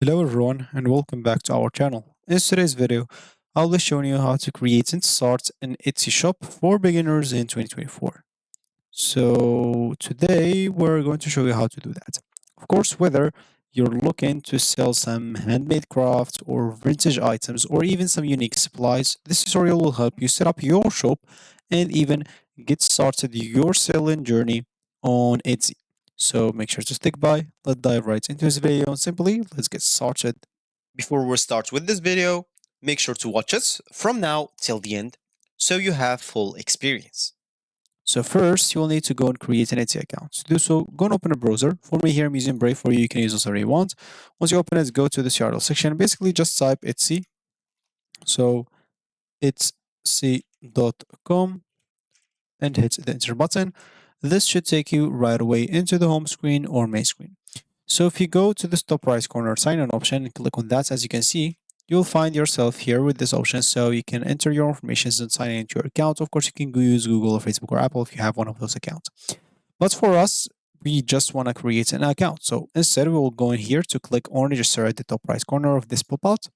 Hello everyone and welcome back to our channel. In today's video, I'll be showing you how to create and start an Etsy shop for beginners in 2024. So today we're going to show you how to do that. Of course, whether you're looking to sell some handmade crafts or vintage items or even some unique supplies, this tutorial will help you set up your shop and even get started your selling journey on Etsy. So make sure to stick by. Let's dive right into this video and simply let's get started. Before we start with this video, make sure to watch us from now till the end so you have full experience. So first, you'll need to go and create an Etsy account. To do so, go and open a browser. For me here, I'm using Brave. For you, you can use whatever you want. Once you open it, go to the URL section. Basically, just type Etsy. So etsy.com and hit the enter button. This should take you right away into the home screen or main screen. So if you go to the top right corner sign in option and click on that, as you can see, you'll find yourself here with this option. So you can enter your information and sign into your account. Of course, you can use Google or Facebook or Apple if you have one of those accounts. But for us, we just want to create an account. So instead, we will go in here to click on register at the top right corner of this pop-out.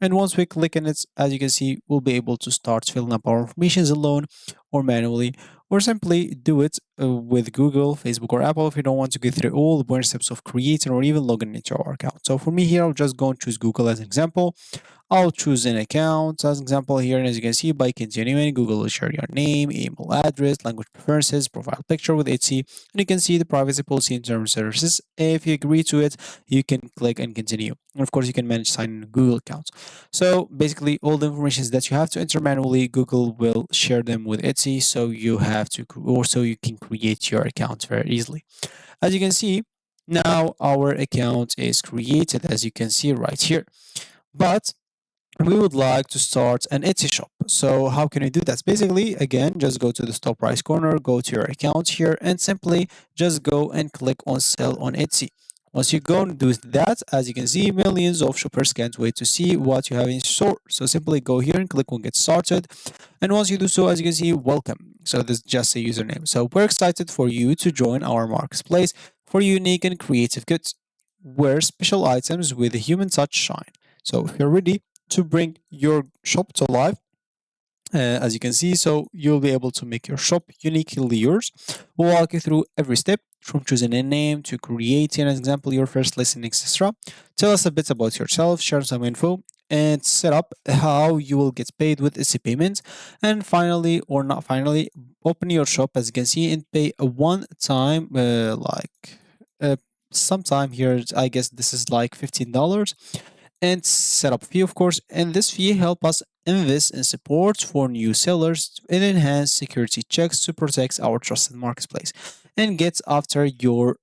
And once we click on it, as you can see, we'll be able to start filling up our information alone or manually, or simply do it with Google, Facebook, or Apple if you don't want to go through all the boring steps of creating or even logging into our account. So for me here, I'll just go and choose Google as an example. I'll choose an account as an example here, and as you can see, by continuing, Google will share your name, email address, language preferences, profile picture with Etsy, and you can see the privacy policy and terms of services. If you agree to it, you can click and continue. And of course, you can manage sign in Google accounts. So basically, all the information that you have to enter manually, Google will share them with Etsy, so you have to, or so you can create your account very easily. As you can see, now our account is created, as you can see right here. But we would like to start an Etsy shop. So how can we do that? Basically, again, just go to the top right corner, go to your account here, and simply just go and click on sell on Etsy. Once you go and do that, as you can see, millions of shoppers can't wait to see what you have in store. So simply go here and click on get started. And once you do so, as you can see, welcome. So this is just a username. So we're excited for you to join our marketplace for unique and creative goods, where special items with a human touch shine. So if you're ready to bring your shop to life, as you can see, so you'll be able to make your shop uniquely yours. We'll walk you through every step from choosing a name to creating an example, your first listing, etc. Tell us a bit about yourself, share some info, and set up how you will get paid with Etsy payments. And finally, or not finally, open your shop, as you can see, and pay a one-time, uh, sometime here. I guess this is like $15 and setup fee, of course, and this fee help us invest in support for new sellers and enhance security checks to protect our trusted marketplace and get after your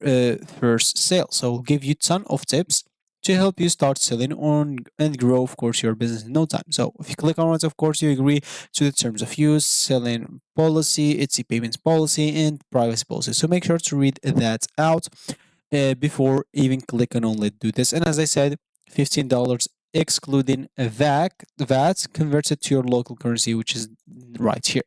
first sale. So we'll give you ton of tips to help you start selling on and grow, of course, your business in no time. So if you click on it, of course, you agree to the terms of use, selling policy, Etsy payments policy, and privacy policy. So make sure to read that out before even clicking on let's do this. And as I said, $15 excluding VAT converted to your local currency, which is right here.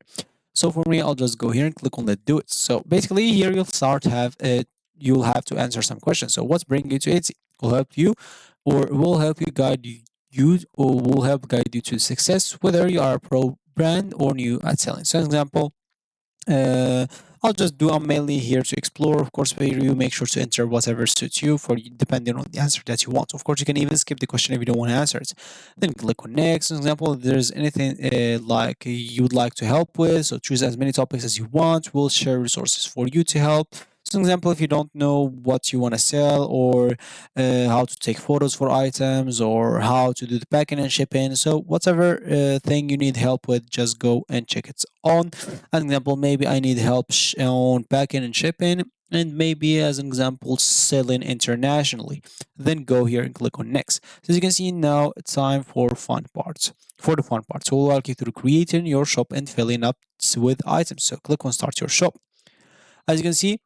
So for me, I'll just go here and click on let's do it. So basically here you'll have to answer some questions. So what's bringing you to Etsy? Will help you or will help you guide you or will help guide you to success, whether you are a pro brand or new at selling. So, for example, uh, I'll just do I'm mainly here to explore. Of course, where you make sure to enter whatever suits you for depending on the answer that you want. Of course, you can even skip the question if you don't want to answer it. Then click on next. For example, if there's anything like you would like to help with, so choose as many topics as you want. We'll share resources for you to help. So, for example, if you don't know what you want to sell or how to take photos for items or how to do the packing and shipping, so whatever thing you need help with, just go and check it on. As an example, maybe I need help on packing and shipping, and maybe as an example, selling internationally. Then go here and click on next. So as you can see now, it's time for fun parts. For the fun parts, we'll walk you through creating your shop and filling up with items. So click on start your shop. As you can see,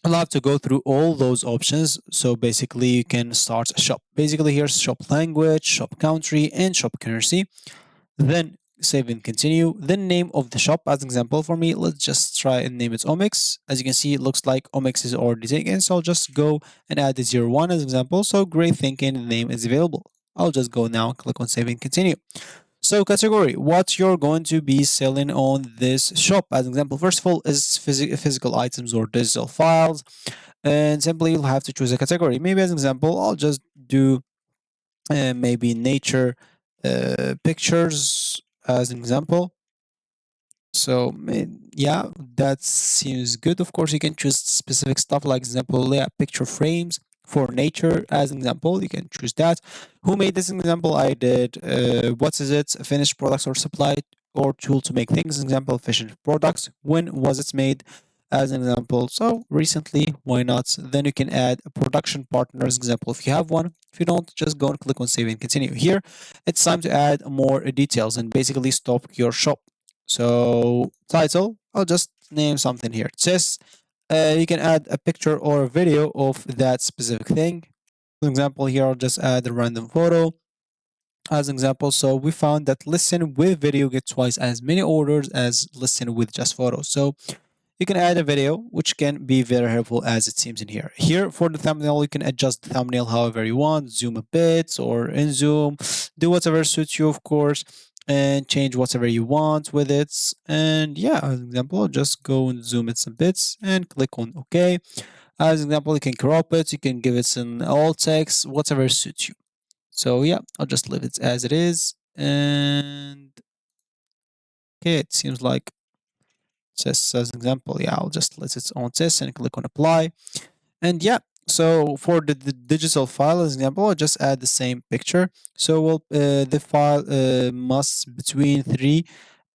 I'll have to go through all those options. So basically, you can start a shop. Basically, here's shop language, shop country, and shop currency. Then save and continue. Then name of the shop as an example for me. Let's just try and name it Omics. As you can see, it looks like Omics is already taken. So I'll just go and add the 01 as an example. So great thinking, the name is available. I'll just go now and click on save and continue. So category, what you're going to be selling on this shop as an example. First of all is physical items or digital files. And simply you'll have to choose a category. Maybe as an example, I'll just do maybe nature pictures as an example. So yeah, that seems good. Of course, you can choose specific stuff like example, yeah, picture frames for nature as an example. You can choose that. Who made this example? I did. What is it? Finished products or supply or tool to make things. Example, finished products. When was it made? As an example. So recently, why not? Then you can add a production partners example if you have one. If you don't, just go and click on save and continue. Here, it's time to add more details and basically stop your shop. So title, I'll just name something here. It says you can add a picture or a video of that specific thing. For example, here I'll just add a random photo as an example. So we found that listen with video gets twice as many orders as listen with just photos. So you can add a video, which can be very helpful as it seems in here. Here for the thumbnail, you can adjust the thumbnail however you want, zoom a bit or in zoom, do whatever suits you, of course, and change whatever you want with it. And yeah, as an example, just go and zoom it some bits and click on OK. As an example, you can crop it, you can give it some alt text, whatever suits you. So yeah, I'll just leave it as it is. And okay, it seems like just as an example, yeah, I'll just let it on this and click on apply. And yeah, so for the digital file as example, I'll just add the same picture. So we'll, the file must between 3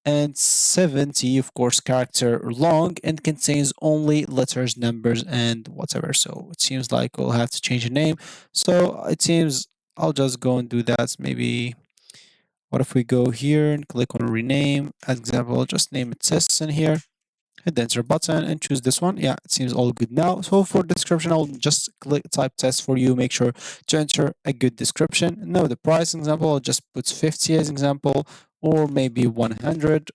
and 70, of course, character long and contains only letters, numbers, and whatever. So it seems like we'll have to change the name. So it seems I'll just go and do that. Maybe what if we go here and click on rename? As example, I'll just name it tests in here. Hit the enter button and choose this one. Yeah, it seems all good now. So for description, I'll just click type test for you. Make sure to enter a good description. Now the price example, I'll just put 50 as example, or maybe 100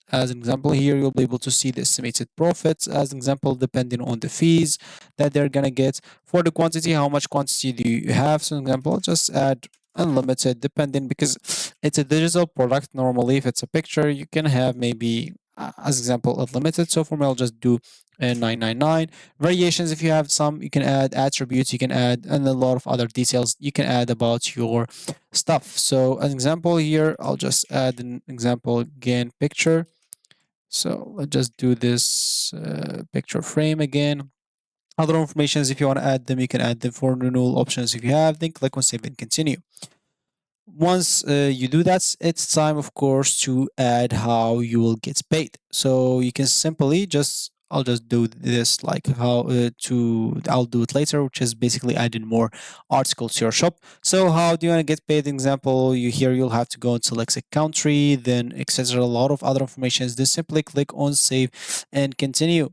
as an example. Here you'll be able to see the estimated profits as an example, depending on the fees that they're gonna get. For the quantity, how much quantity do you have? So example, just add unlimited depending, because it's a digital product. Normally if it's a picture, you can have maybe as example unlimited. So for me, I'll just do 999. Variations, if you have some, you can add attributes, you can add, and a lot of other details you can add about your stuff. So an example here, I'll just add an example again, picture. So let's just do this picture frame again. Other informations, if you want to add them, you can add them. For renewal options, if you have, then click on save and continue. Once you do that, it's time, of course, to add how you will get paid. So you can simply just, I'll just do this like how I'll do it later, which is basically adding more articles to your shop. So how do you want to get paid? Example, you'll have to go and select a country, then etc. A lot of other information. Then simply click on save and continue.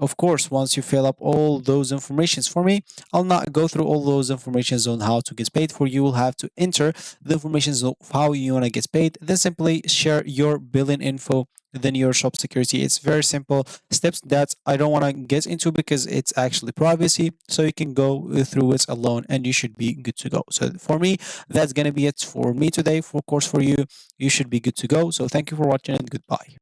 Of course, once you fill up all those informations for me, I'll not go through all those informations on how to get paid for you. Will have to enter the informations of how you want to get paid. Then simply share your billing info, then your shop security. It's very simple steps that I don't want to get into because it's actually privacy. So you can go through it alone and you should be good to go. So for me, that's going to be it for me today. Of course, for you, you should be good to go. So thank you for watching and goodbye.